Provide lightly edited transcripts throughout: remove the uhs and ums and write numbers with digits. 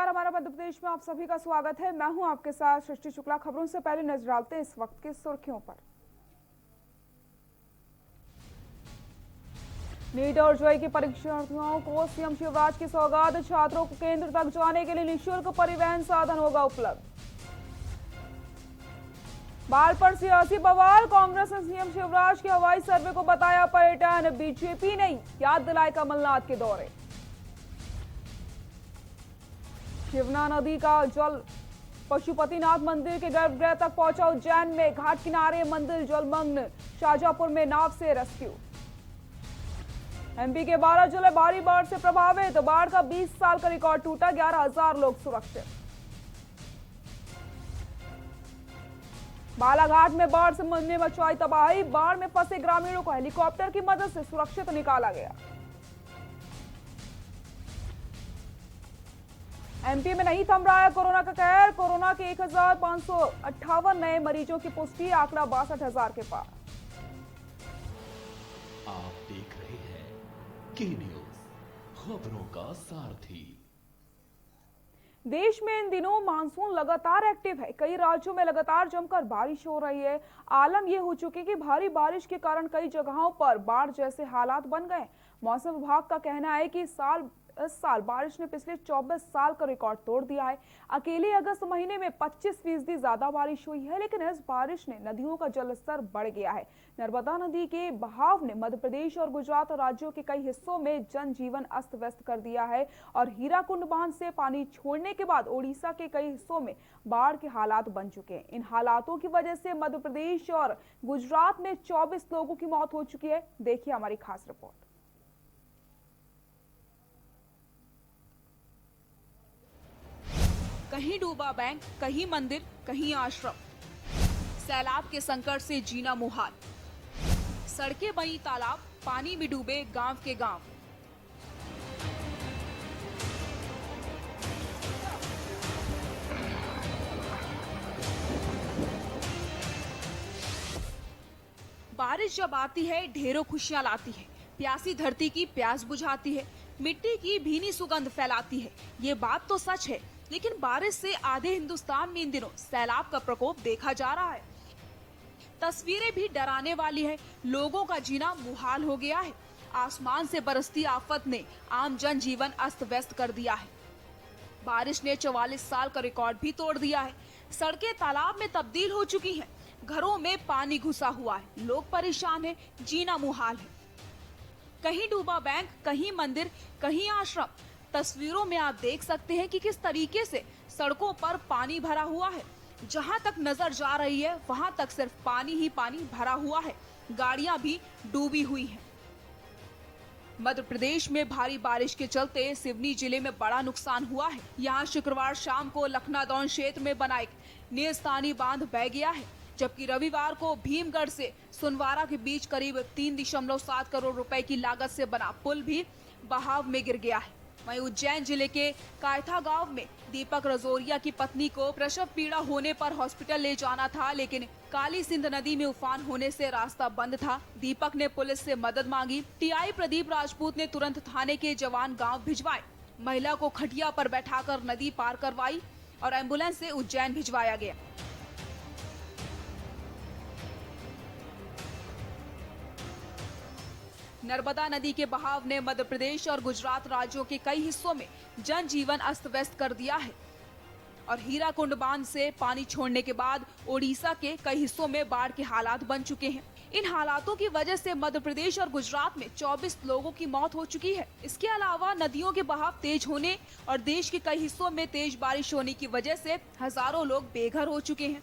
नमस्कार। हमारा मध्य प्रदेश में आप सभी का स्वागत है। मैं हूं आपके साथ सृष्टि शुक्ला। खबरों से पहले नजर डालते हैं इस वक्त की सुर्खियों पर। नीट और जेईई की परीक्षार्थियों को सीएम शिवराज की सौगात। छात्रों को केंद्र तक जाने के लिए निःशुल्क परिवहन साधन होगा उपलब्ध। बाढ़ पर सियासी बवाल। कांग्रेस ने सीएम शिवराज के हवाई सर्वे को बताया पर्यटन। बीजेपी ने याद दिलाए कमलनाथ के दौरे। शिवना नदी का जल पशुपतिनाथ मंदिर के गर्भगृह तक पहुंचा। उज्जैन में घाट किनारे मंदिर जलमग्न। शाजापुर में नाव से रेस्क्यू। एमपी के 12 जिले भारी बाढ़ से प्रभावित। बाढ़ का 20 साल का रिकॉर्ड टूटा। 11,000 लोग सुरक्षित। बालाघाट में बाढ़ से ने मचाई तबाही। बाढ़ में फंसे ग्रामीणों को हेलीकॉप्टर की मदद से सुरक्षित निकाला गया। एमपी में नहीं थम रहा है कोरोना का कहर। कोरोना के 1,558 नए मरीजों की पुष्टि। आंकड़ा 62,000 के पार। आप देख रहे हैं के न्यूज, खबरों का सारथी। देश में इन दिनों मानसून लगातार एक्टिव है। कई राज्यों में लगातार जमकर बारिश हो रही है। आलम यह हो चुकी कि भारी बारिश के कारण कई जगहों पर बाढ़ जैसे हालात बन गए। मौसम विभाग का कहना है कि इस साल बारिश ने पिछले 24 साल का रिकॉर्ड तोड़ दिया है। अकेले अगस्त महीने में 25% ज्यादा बारिश हुई है। लेकिन इस बारिश ने नदियों का जलस्तर बढ़ गया है। नर्मदा नदी के बहाव ने मध्य प्रदेश और गुजरात राज्यों के कई हिस्सों में जनजीवन अस्त व्यस्त कर दिया है। और हीराकुंड बांध से पानी छोड़ने के बाद ओडिशा के कई हिस्सों में बाढ़ के हालात बन चुके हैं। इन हालातों की वजह से मध्य प्रदेश और गुजरात में 24 लोगों की मौत हो चुकी है। देखिए हमारी खास रिपोर्ट। कहीं डूबा बैंक, कहीं मंदिर, कहीं आश्रम। सैलाब के संकट से जीना मुहाल। सड़कें बनी तालाब, पानी में डूबे गांव के गांव। बारिश जब आती है ढेरों खुशियां लाती है। प्यासी धरती की प्यास बुझाती है। मिट्टी की भीनी सुगंध फैलाती है। ये बात तो सच है, लेकिन बारिश से आधे हिंदुस्तान में इन दिनों सैलाब का प्रकोप देखा जा रहा है। तस्वीरें भी डराने वाली है। लोगों का जीना मुहाल हो गया है। आसमान से बरसती आफत ने आम जनजीवन अस्त व्यस्त कर दिया है। बारिश ने 44 साल का रिकॉर्ड भी तोड़ दिया है। सड़कें तालाब में तब्दील हो चुकी हैं। घरों में पानी घुसा हुआ है। लोग परेशान हैं, जीना मुहाल है। कहीं डूबा बैंक, कहीं मंदिर, कहीं आश्रम। तस्वीरों में आप देख सकते हैं कि किस तरीके से सड़कों पर पानी भरा हुआ है। जहां तक नजर जा रही है वहां तक सिर्फ पानी ही पानी भरा हुआ है। गाड़ियां भी डूबी हुई हैं। मध्य प्रदेश में भारी बारिश के चलते सिवनी जिले में बड़ा नुकसान हुआ है। यहां शुक्रवार शाम को लखनादौन क्षेत्र में बना एक नियस्तानी बांध बह गया है, जबकि रविवार को भीमगढ़ से सुनवारा के बीच करीब 3.7 करोड़ रुपए की लागत से बना पुल भी बहाव में गिर गया है। वहीं उज्जैन जिले के कायथा गांव में दीपक रजोरिया की पत्नी को प्रसव पीड़ा होने पर हॉस्पिटल ले जाना था, लेकिन काली सिंध नदी में उफान होने से रास्ता बंद था। दीपक ने पुलिस से मदद मांगी। टीआई प्रदीप राजपूत ने तुरंत थाने के जवान गांव भिजवाए। महिला को खटिया पर बैठाकर नदी पार करवाई और एम्बुलेंस से उज्जैन भिजवाया गया। नर्मदा नदी के बहाव ने मध्य प्रदेश और गुजरात राज्यों के कई हिस्सों में जनजीवन अस्त व्यस्त कर दिया है। और हीराकुंड बांध से पानी छोड़ने के बाद ओडिशा के कई हिस्सों में बाढ़ के हालात बन चुके हैं। इन हालातों की वजह से मध्य प्रदेश और गुजरात में 24 लोगों की मौत हो चुकी है। इसके अलावा नदियों के बहाव तेज होने और देश के कई हिस्सों में तेज बारिश होने की वजह से हजारों लोग बेघर हो चुके हैं।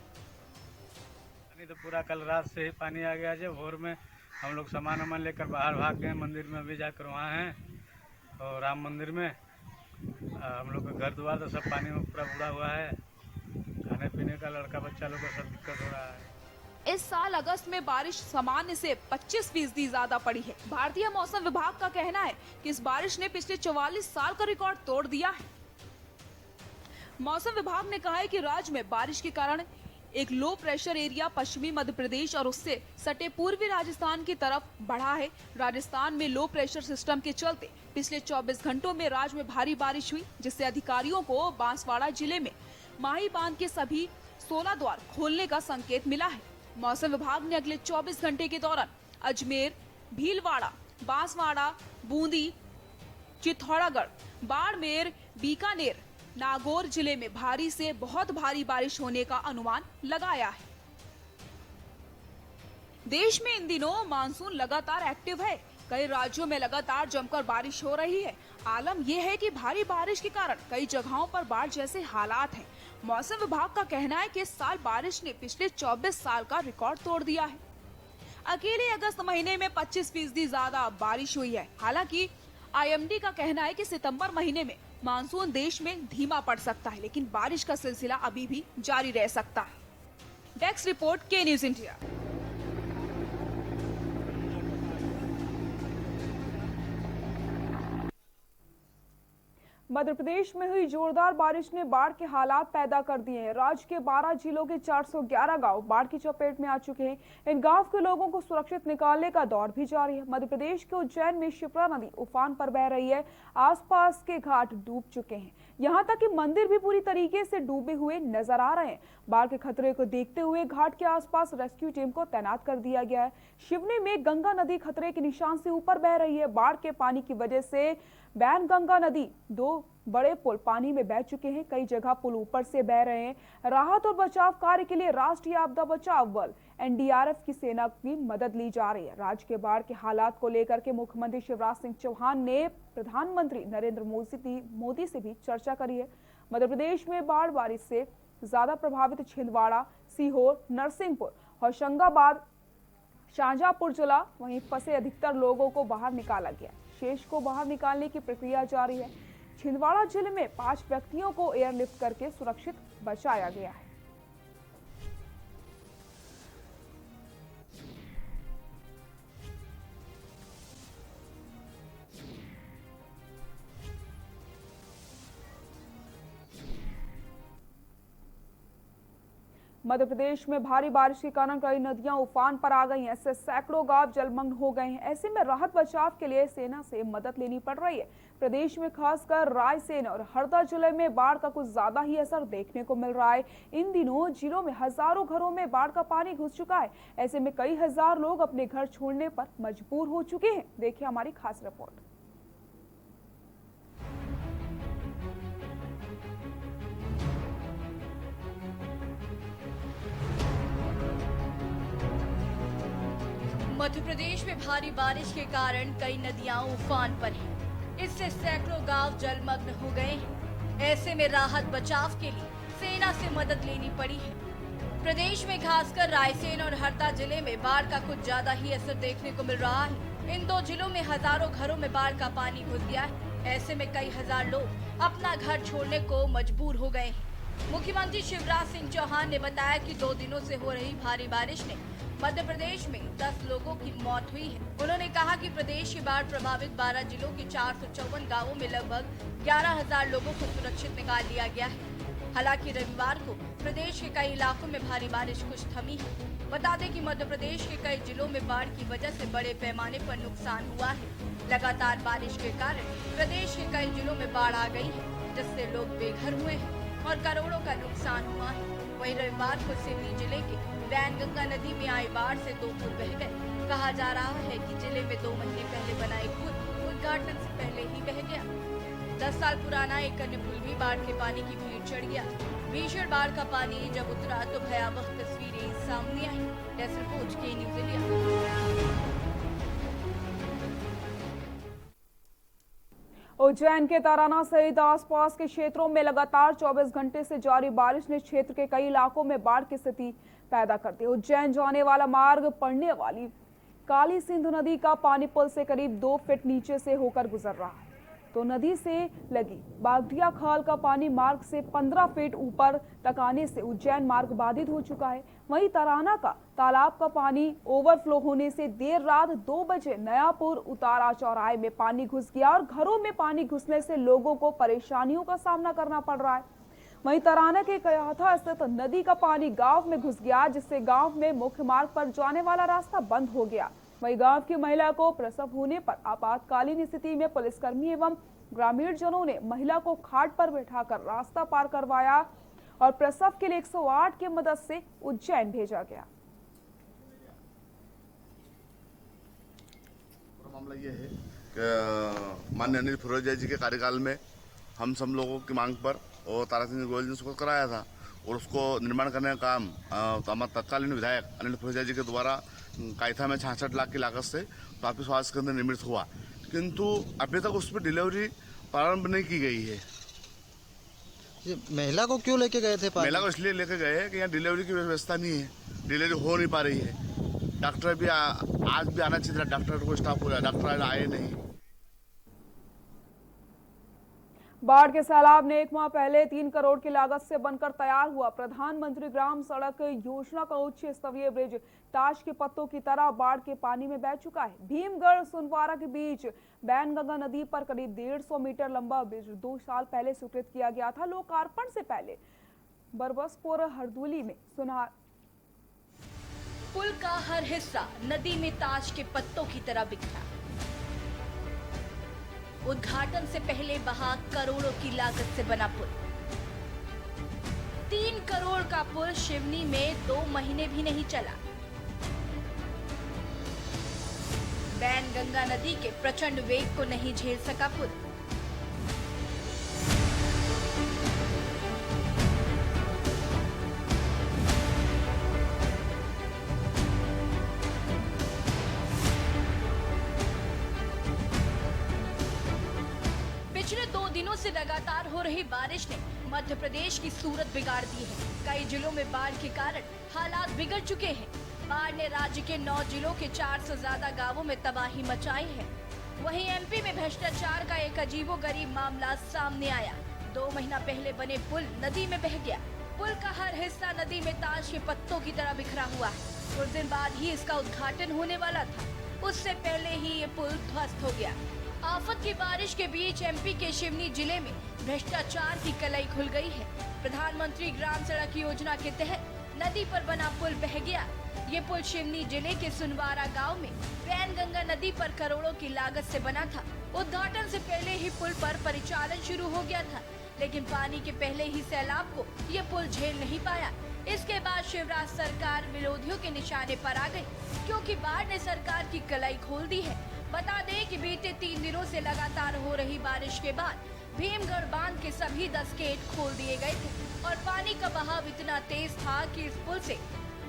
पानी तो पूरा कल रात से ही पानी आ गया। जब भोर में हम लोग सामान लेकर बाहर भाग गए। मंदिर में अभी जाकर वहाँ हैं और राम मंदिर में हम लोग का घर द्वार तो सब पानी में पूरा बुड़ा हुआ है। खाने पीने का लड़का बच्चा लोग को सब दिक्कत हो रहा है। इस साल अगस्त में बारिश सामान्य से 25% ज्यादा पड़ी है। भारतीय मौसम विभाग का कहना है कि इस बारिश ने पिछले 44 साल का रिकॉर्ड तोड़ दिया है। मौसम विभाग ने कहा है कि राज्य में बारिश के कारण एक लो प्रेशर एरिया पश्चिमी मध्य प्रदेश और उससे सटे पूर्वी राजस्थान की तरफ बढ़ा है। राजस्थान में लो प्रेशर सिस्टम के चलते पिछले 24 घंटों में राज्य में भारी बारिश हुई, जिससे अधिकारियों को बांसवाड़ा जिले में माही बांध के सभी 16 द्वार खोलने का संकेत मिला है। मौसम विभाग ने अगले 24 घंटे के दौरान अजमेर, भीलवाड़ा, बांसवाड़ा, बूंदी, चित्तौड़गढ़, बाड़मेर, बीकानेर, नागौर जिले में भारी से बहुत भारी बारिश होने का अनुमान लगाया है। देश में इन दिनों मानसून लगातार एक्टिव है। कई राज्यों में लगातार जमकर बारिश हो रही है। आलम यह है कि भारी बारिश के कारण कई जगहों पर बाढ़ जैसे हालात हैं। मौसम विभाग का कहना है कि इस साल बारिश ने पिछले 24 साल का रिकॉर्ड तोड़ दिया है। अकेले अगस्त महीने में 25% ज्यादा बारिश हुई है। हालांकि IMD का कहना है कि सितंबर महीने में मानसून देश में धीमा पड़ सकता है, लेकिन बारिश का सिलसिला अभी भी जारी रह सकता है। डेस्क रिपोर्ट, के न्यूज इंडिया। मध्य प्रदेश में हुई जोरदार बारिश ने बाढ़ के हालात पैदा कर दिए हैं। राज्य के 12 जिलों के 411 गांव बाढ़ की चपेट में आ चुके हैं। इन गांव के लोगों को सुरक्षित निकालने का दौर भी जारी है। मध्य प्रदेश के उज्जैन में शिप्रा नदी उफान पर बह रही है। आसपास के घाट डूब चुके हैं, यहाँ तक कि मंदिर भी पूरी तरीके से डूबे हुए नजर आ रहे हैं। बाढ़ के खतरे को देखते हुए घाट के आसपास रेस्क्यू टीम को तैनात कर दिया गया है। शिवनी में गंगा नदी खतरे के निशान से ऊपर बह रही है। बाढ़ के पानी की वजह से बैन गंगा नदी 2 बड़े पुल पानी में बह चुके हैं। कई जगह पुल ऊपर से बह रहे हैं। राहत और बचाव कार्य के लिए राष्ट्रीय आपदा बचाव बल NDRF की सेना की मदद ली जा रही है। राज्य के बाढ़ के हालात को लेकर के मुख्यमंत्री शिवराज सिंह चौहान ने प्रधानमंत्री नरेंद्र मोदी से भी चर्चा करी है। मध्य प्रदेश में बाढ़ बारिश से ज्यादा प्रभावित छिंदवाड़ा, सीहोर, नरसिंहपुर, होशंगाबाद, शाहजहांपुर जिला, वहीं फंसे अधिकतर लोगों को बाहर निकाला गया। शेष को बाहर निकालने की प्रक्रिया जारी है। छिंदवाड़ा जिले में 5 व्यक्तियों को एयरलिफ्ट करके सुरक्षित बचाया गया है। मध्य प्रदेश में भारी बारिश के कारण कई नदियां उफान पर आ गई हैं। ऐसे सैकड़ों गांव जलमग्न हो गए हैं। ऐसे में राहत बचाव के लिए सेना से मदद लेनी पड़ रही है। प्रदेश में खासकर रायसेन और हरदा जिले में बाढ़ का कुछ ज्यादा ही असर देखने को मिल रहा है। इन दिनों जिलों में हजारों घरों में बाढ़ का पानी घुस चुका है। ऐसे में कई हजार लोग अपने घर छोड़ने पर मजबूर हो चुके हैं। देखिए हमारी खास रिपोर्ट। मध्य प्रदेश में भारी बारिश के कारण कई नदियां उफान पर हैं। इससे सैकड़ों गांव जलमग्न हो गए हैं। ऐसे में राहत बचाव के लिए सेना से मदद लेनी पड़ी है। प्रदेश में खासकर रायसेन और हरदा जिले में बाढ़ का कुछ ज्यादा ही असर देखने को मिल रहा है। इन 2 जिलों में हजारों घरों में बाढ़ का पानी घुस गया है। ऐसे में कई हजार लोग अपना घर छोड़ने को मजबूर हो गए हैं। मुख्यमंत्री शिवराज सिंह चौहान ने बताया कि 2 दिनों से हो रही भारी बारिश ने मध्य प्रदेश में 10 लोगों की मौत हुई है। उन्होंने कहा कि प्रदेश के बाढ़ प्रभावित 12 जिलों के 454 गांवों में लगभग 11,000 लोगों को सुरक्षित निकाल लिया गया है। हालांकि रविवार को प्रदेश के कई इलाकों में भारी बारिश कुछ थमी है। बता दें कि मध्य प्रदेश के कई जिलों में बाढ़ की वजह से बड़े पैमाने पर नुकसान हुआ है। लगातार बारिश के कारण प्रदेश के कई जिलों में बाढ़ आ गई है, जिससे लोग बेघर हुए हैं और करोड़ों का नुकसान हुआ है। वहीं रविवार को सिवनी जिले के बैन गंगा नदी में आई बाढ़ से 2 पुल बह गए। कहा जा रहा है कि जिले में 2 महीने पहले बनाए पुल उद्घाटन से पहले ही बह गया। 10 साल पुराना एक अन्य पुल भी बाढ़ के पानी की भीड़ चढ़ गया। भीषण बाढ़ का पानी जब उतरा तो भयावह तस्वीरें सामने आई। डेस्क रिपोर्ट, के न्यूज इंडिया। उज्जैन के ताराना सहित आसपास के क्षेत्रों में लगातार 24 घंटे से जारी बारिश ने क्षेत्र के कई इलाकों में बाढ़ की स्थिति पैदा कर दी। उज्जैन जाने वाला मार्ग पड़ने वाली काली सिंधु नदी का पानी पुल से करीब 2 फीट नीचे से होकर गुजर रहा है, तो नदी से लगी बागडिया खाल का पानी मार्ग से 15 फीट ऊपर तक आने से उज्जैन मार्ग बाधित हो चुका है। वहीं तराना का तालाब का पानी ओवरफ्लो होने से देर रात 2 बजे नयापुर उतारा चौराहे में पानी घुस गया और घरों में पानी घुसने से लोगों को परेशानियों का सामना करना पड़ रहा है। वहीं तराना के कयाथा स्थित नदी का पानी गांव में घुस गया, जिससे गांव में मुख्य मार्ग पर जाने वाला रास्ता बंद हो गया। वहीं गांव की महिला को प्रसव होने पर आपातकालीन स्थिति में पुलिसकर्मी एवं ग्रामीण जनों ने महिला को खाट पर बैठाकर रास्ता पार करवाया और प्रसव के लिए 108 की मदद से उज्जैन भेजा गया। मामला ये है कि माननीय अनिल फिरोजिया जी के कार्यकाल में हम सब लोगों की मांग पर और तारा सिंह गोयल जी ने उसको कराया था और उसको निर्माण करने का काम हमारे तत्कालीन विधायक अनिल फिरोजिया जी के द्वारा कायथा में 66 लाख की लागत से वापस स्वास्थ्य केंद्र निर्मित हुआ, किंतु अभी तक उस पर डिलीवरी प्रारंभ नहीं की गई है। ये महिला को क्यों लेके गए थे? महिला को इसलिए लेके गए हैं कि यहाँ डिलीवरी की व्यवस्था नहीं है, डिलीवरी हो नहीं पा रही है। डॉक्टर भी आज भी आना चाहिए था, डॉक्टर को स्टाफ हो रहा है, डॉक्टर आए नहीं। बाढ़ के सैलाब ने 1 माह पहले 3 करोड़ की लागत से बनकर तैयार हुआ प्रधानमंत्री ग्राम सड़क योजना का उच्च स्तरीय ब्रिज ताश के पत्तों की तरह बाढ़ के पानी में बह चुका है। भीमगढ़ सुनवारा के बीच बैनगंगा नदी पर करीब 150 मीटर लंबा ब्रिज 2 साल पहले स्वीकृत किया गया था। लोकार्पण से पहले बरबसपुर हरदोली में सुनार पुल का हर हिस्सा नदी में ताश के पत्तों की तरह बिखरा। उद्घाटन से पहले बहा करोड़ों की लागत से बना पुल। 3 करोड़ का पुल शिवनी में 2 महीने भी नहीं चला। बैनगंगा नदी के प्रचंड वेग को नहीं झेल सका पुल। पिछले 2 दिनों से लगातार हो रही बारिश ने मध्य प्रदेश की सूरत बिगाड़ दी है। कई जिलों में बाढ़ के कारण हालात बिगड़ चुके हैं। बाढ़ ने राज्य के 9 जिलों के 4 से ज्यादा गांवों में तबाही मचाई है। वहीं एमपी में भ्रष्टाचार का एक अजीबोगरीब मामला सामने आया। 2 महीना पहले बने पुल नदी में बह गया। पुल का हर हिस्सा नदी में ताश के पत्तों की तरह बिखरा हुआ है। कुछ दिन बाद ही इसका उद्घाटन होने वाला था, उससे पहले ही ये पुल ध्वस्त हो गया। आफत की बारिश के बीच एमपी के शिवनी जिले में भ्रष्टाचार की कलई खुल गई है। प्रधानमंत्री ग्राम सड़क योजना के तहत नदी पर बना पुल बह गया। ये पुल शिवनी जिले के सुनवारा गांव में बैनगंगा नदी पर करोड़ों की लागत से बना था। उद्घाटन से पहले ही पुल पर परिचालन शुरू हो गया था, लेकिन पानी के पहले ही सैलाब को ये पुल झेल नहीं पाया। इसके बाद शिवराज सरकार विरोधियों के निशाने पर आ गई, क्योंकि बाढ़ ने सरकार की कलाई खोल दी है। बता दें कि बीते 3 दिनों से लगातार हो रही बारिश के बाद भीमगढ़ बांध के सभी 10 गेट खोल दिए गए थे और पानी का बहाव इतना तेज था कि इस पुल से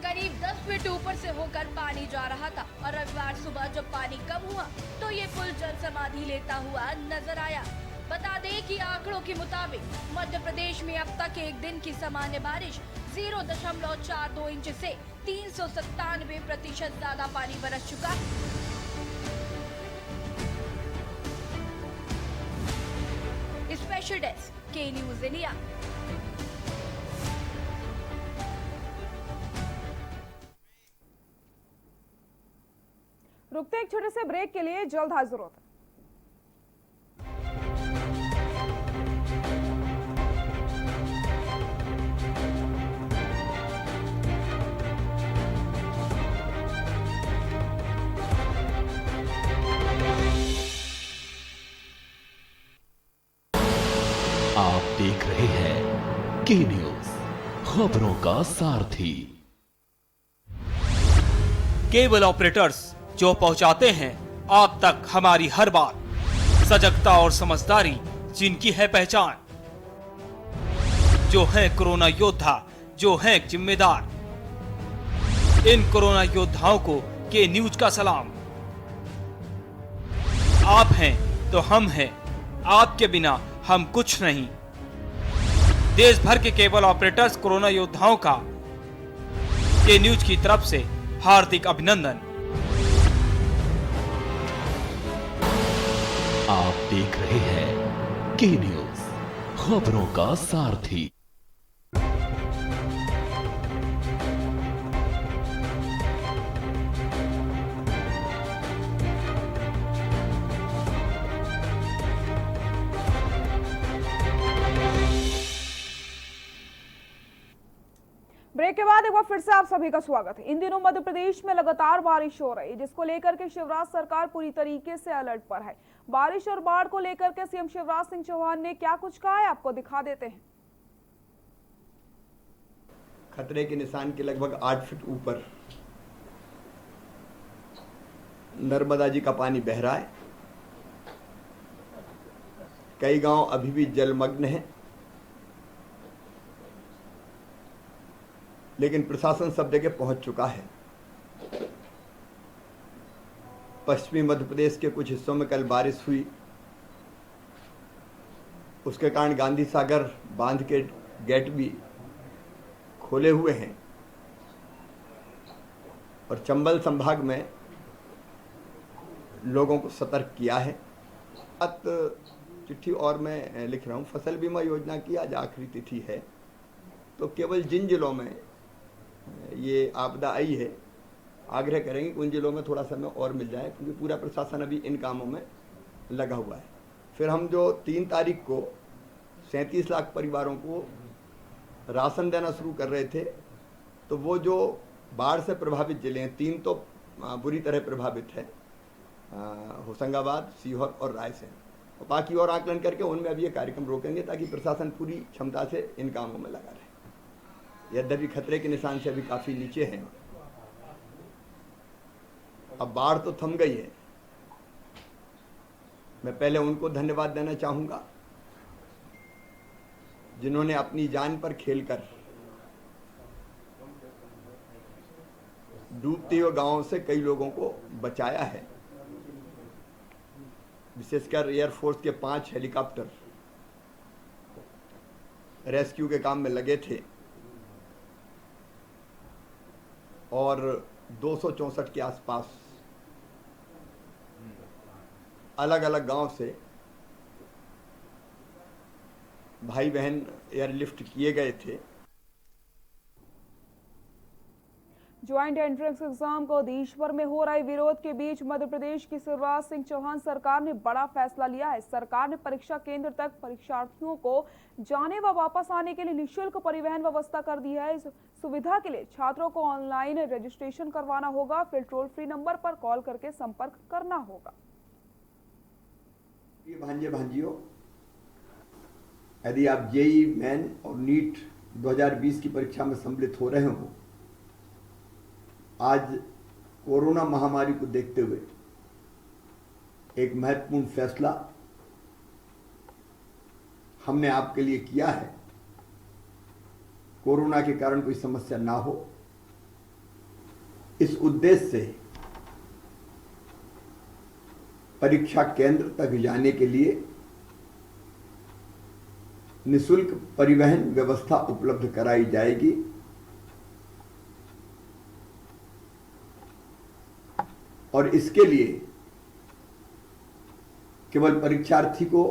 करीब 10 फीट ऊपर से होकर पानी जा रहा था। और रविवार सुबह जब पानी कम हुआ तो ये पुल जल समाधि लेता हुआ नजर आया। बता दें कि आंकड़ों के मुताबिक मध्य प्रदेश में अब तक एक दिन की सामान्य बारिश 0.42 इंच से 397% ज्यादा पानी बरस चुका है। स्पेशल डेस्क के न्यूज़ इंडिया। रुकते एक छोटे से ब्रेक के लिए, जल्द हाजिर होते हैं। आप देख रहे हैं के न्यूज, खबरों का सारथी। केबल ऑपरेटर्स जो पहुंचाते हैं आप तक हमारी हर बात, सजगता और समझदारी जिनकी है पहचान, जो है कोरोना योद्धा, जो है जिम्मेदार। इन कोरोना योद्धाओं को के न्यूज का सलाम। आप हैं तो हम हैं, आपके बिना हम कुछ नहीं। देश भर के केबल ऑपरेटर्स कोरोना योद्धाओं का के न्यूज की तरफ से हार्दिक अभिनंदन। आप देख रहे हैं के न्यूज, खबरों का सारथी। ब्रेक के बाद एक बार फिर से आप सभी का स्वागत है। इन दिनों मध्य प्रदेश में लगातार बारिश हो रही है, जिसको लेकर के शिवराज सरकार पूरी तरीके से अलर्ट पर है। बारिश और बाढ़ को लेकर के सीएम शिवराज सिंह चौहान ने क्या कुछ कहा है, आपको दिखा देते हैं। खतरे के निशान के लगभग 8 फीट ऊपर नर्मदा जी का पानी बह रहा है। कई गांव अभी भी जलमग्न हैं, लेकिन प्रशासन सब जगह पहुंच चुका है। पश्चिमी मध्य प्रदेश के कुछ हिस्सों में कल बारिश हुई, उसके कारण गांधी सागर बांध के गेट भी खोले हुए हैं और चंबल संभाग में लोगों को सतर्क किया है। चिट्ठी और मैं लिख रहा हूँ, फसल बीमा योजना की आज आखिरी तिथि है, तो केवल जिन जिलों में ये आपदा आई है आग्रह करेंगे कि उन जिलों में थोड़ा समय और मिल जाए, क्योंकि पूरा प्रशासन अभी इन कामों में लगा हुआ है। फिर हम जो 3 तारीख को 37 लाख परिवारों को राशन देना शुरू कर रहे थे, तो वो जो बाढ़ से प्रभावित जिले हैं, 3 तो बुरी तरह प्रभावित है, होशंगाबाद, सीहोर और रायसेन, और बाकी और आकलन करके उनमें अभी ये कार्यक्रम रोकेंगे ताकि प्रशासन पूरी क्षमता से इन कामों में लगा रहे। यद्यपि खतरे के निशान से अभी काफी नीचे हैं। अब बाढ़ तो थम गई है। मैं पहले उनको धन्यवाद देना चाहूंगा जिन्होंने अपनी जान पर खेलकर डूबते हुए गांवों से कई लोगों को बचाया है। विशेषकर एयरफोर्स के 5 हेलीकॉप्टर रेस्क्यू के काम में लगे थे और 264 के आसपास अलग अलग गांव से भाई बहन एयरलिफ्ट किए गए थे। ज्वाइंट एंट्रेंस एग्जाम को देश भर में हो रहे विरोध के बीच मध्य प्रदेश की शिवराज सिंह चौहान सरकार ने बड़ा फैसला लिया है। सरकार ने परीक्षा केंद्र तक परीक्षार्थियों को जाने व वापस आने के लिए निःशुल्क परिवहन व्यवस्था कर दी है। इस सुविधा के लिए छात्रों को ऑनलाइन रजिस्ट्रेशन करवाना होगा, फिर टोल फ्री नंबर पर कॉल करके संपर्क करना होगा। ये भांजे भांजियों, यदि आप जेईई मेन और नीट 2020 की परीक्षा में सम्मिलित हो रहे हो, आज कोरोना महामारी को देखते हुए एक महत्वपूर्ण फैसला हमने आपके लिए किया है। कोरोना के कारण कोई समस्या ना हो, इस उद्देश्य से परीक्षा केंद्र तक जाने के लिए निःशुल्क परिवहन व्यवस्था उपलब्ध कराई जाएगी। और इसके लिए केवल परीक्षार्थी को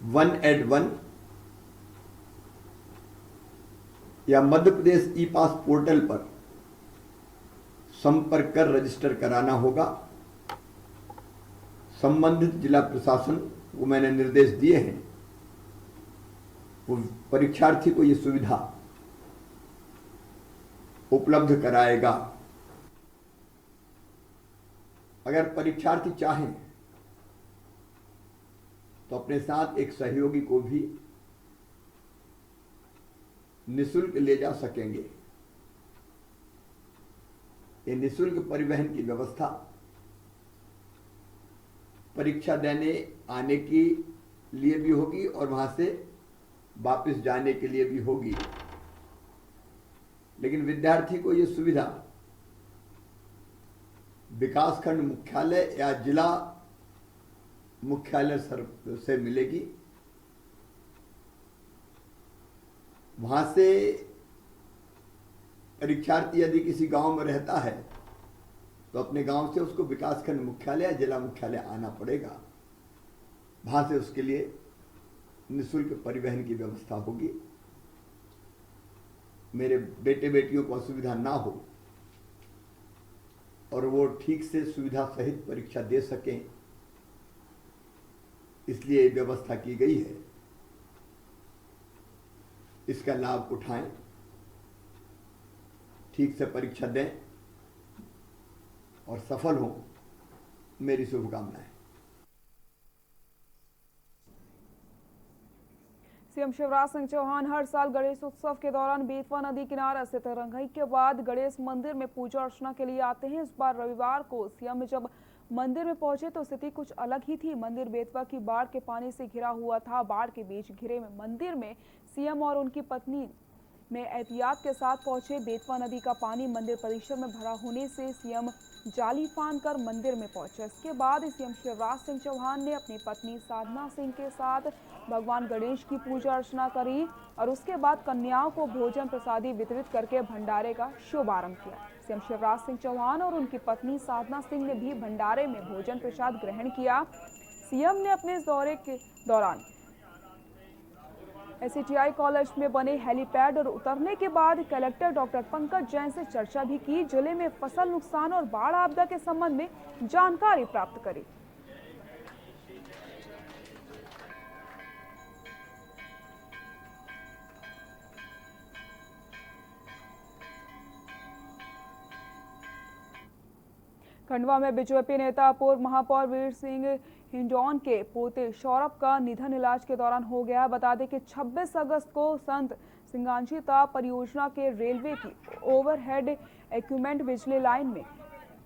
181 या मध्य प्रदेश ई पास पोर्टल पर संपर्क कर रजिस्टर कराना होगा। संबंधित जिला प्रशासन को मैंने निर्देश दिए हैं, वो परीक्षार्थी को ये सुविधा उपलब्ध कराएगा। अगर परीक्षार्थी चाहें तो अपने साथ एक सहयोगी को भी निःशुल्क ले जा सकेंगे। ये निःशुल्क परिवहन की व्यवस्था परीक्षा देने आने के लिए भी होगी और वहां से वापस जाने के लिए भी होगी। लेकिन विद्यार्थी को ये सुविधा विकासखंड मुख्यालय या जिला मुख्यालय से मिलेगी। वहां से परीक्षार्थी यदि किसी गांव में रहता है तो अपने गांव से उसको विकासखंड मुख्यालय या जिला मुख्यालय आना पड़ेगा। वहां से उसके लिए निःशुल्क परिवहन की व्यवस्था होगी। मेरे बेटे बेटियों को असुविधा ना हो और वो ठीक से सुविधा सहित परीक्षा दे सकें, इसलिए व्यवस्था की गई है। इसका लाभ उठाएं, ठीक से परीक्षा दें और सफल हों। मेरी शुभकामनाएं। सीएम शिवराज सिंह चौहान हर साल गणेश उत्सव के दौरान बेतवा नदी किनारे स्थित रंगाई के बाद गणेश मंदिर में पूजा अर्चना के लिए आते हैं। इस बार रविवार को सीएम जब मंदिर में पहुंचे तो स्थिति कुछ अलग ही थी। मंदिर बेतवा की बाढ़ के पानी से घिरा हुआ था। बाढ़ के बीच घिरे में मंदिर में सीएम और उनकी पत्नी में एहतियात के साथ पहुंचे। बेतवा नदी का पानी मंदिर परिसर में भरा होने से सीएम जाली फान कर मंदिर में पहुंचे। इसके बाद सीएम शिवराज सिंह चौहान ने अपनी पत्नी साधना सिंह के साथ भगवान गणेश की पूजा अर्चना करी और उसके बाद कन्याओं को भोजन प्रसादी वितरित करके भंडारे का शुभारंभ किया। सीएम शिवराज सिंह चौहान और उनकी पत्नी साधना सिंह ने भी भंडारे में भोजन प्रसाद ग्रहण किया। सीएम ने अपने इस दौरे के दौरान SCTI कॉलेज में बने हेलीपैड और उतरने के बाद कलेक्टर डॉक्टर पंकज जैन से चर्चा भी की। जिले में फसल नुकसान और बाढ़ आपदा के संबंध में जानकारी प्राप्त करी। खंडवा में बीजेपी नेता पूर्व महापौर वीर सिंह हिंडौन के पोते सौरभ का निधन इलाज के दौरान हो गया। बता दें कि 26 अगस्त को संत सिंगांची ताप परियोजना के रेलवे की ओवरहेड इक्विपमेंट बिजली लाइन में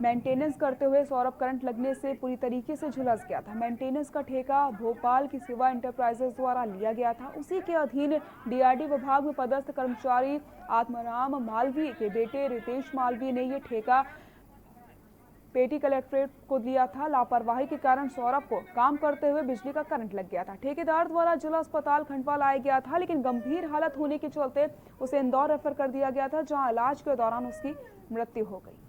मेंटेनेंस करते हुए सौरभ करंट लगने से पूरी तरीके से झुलस गया था। मेंटेनेंस का ठेका भोपाल की शिवा इंटरप्राइजेज द्वारा लिया गया था। उसी के अधीन DRD विभाग में पदस्थ कर्मचारी आत्माराम मालवीय के बेटे रितेश मालवीय ने यह ठेका पेटी कलेक्ट्रेट को दिया था। लापरवाही के कारण सौरभ को काम करते हुए बिजली का करंट लग गया था। ठेकेदार द्वारा जिला अस्पताल खंडवा लाया गया था, लेकिन गंभीर हालत होने के चलते उसे इंदौर रेफर कर दिया गया था, जहां इलाज के दौरान उसकी मृत्यु हो गई।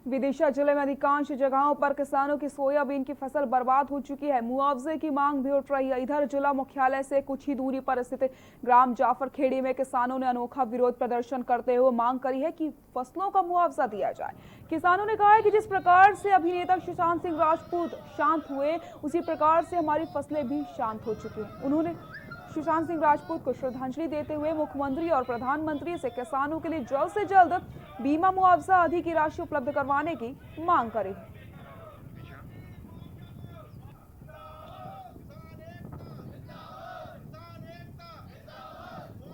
विदिशा जिले में अधिकांश जगहों पर किसानों की सोयाबीन की फसल बर्बाद हो चुकी है। मुआवजे की मांग भी उठ रही है। इधर जिला मुख्यालय से कुछ ही दूरी पर स्थित ग्राम जाफर खेड़ी में किसानों ने अनोखा विरोध प्रदर्शन करते हुए मांग करी है कि फसलों का मुआवजा दिया जाए। किसानों ने कहा है कि जिस प्रकार से अभिनेता सुशांत सिंह राजपूत शांत हुए, उसी प्रकार से हमारी फसलें भी शांत हो चुकी हैं। उन्होंने सुशांत सिंह राजपूत को श्रद्धांजलि देते हुए मुख्यमंत्री और प्रधानमंत्री से किसानों के लिए जल्द से जल्द बीमा मुआवजा आदि की राशि उपलब्ध करवाने की मांग करी।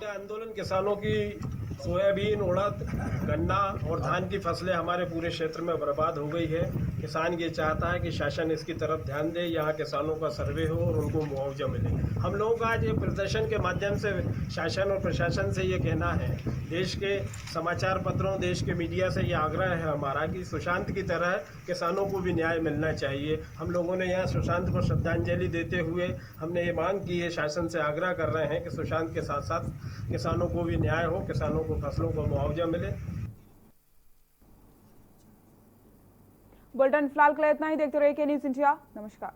आंदोलन किसानों की सोयाबीन, उड़द, गन्ना और धान की फसलें हमारे पूरे क्षेत्र में बर्बाद हो गई है। किसान ये चाहता है कि शासन इसकी तरफ ध्यान दे, यहाँ किसानों का सर्वे हो और उनको मुआवजा मिले। हम लोगों का आज ये प्रदर्शन के माध्यम से शासन और प्रशासन से ये कहना है, देश के समाचार पत्रों, देश के मीडिया से ये आग्रह है हमारा कि सुशांत की तरह किसानों को भी न्याय मिलना चाहिए। हम लोगों ने यहाँ सुशांत को श्रद्धांजलि देते हुए हमने ये मांग की है, शासन से आग्रह कर रहे हैं कि सुशांत के साथ साथ किसानों को भी न्याय हो, किसानों को फसलों को मुआवजा मिले। बुलेटिन फिलहाल के लिए इतना ही। देखते रहिए के न्यूज़ इंडिया। नमस्कार।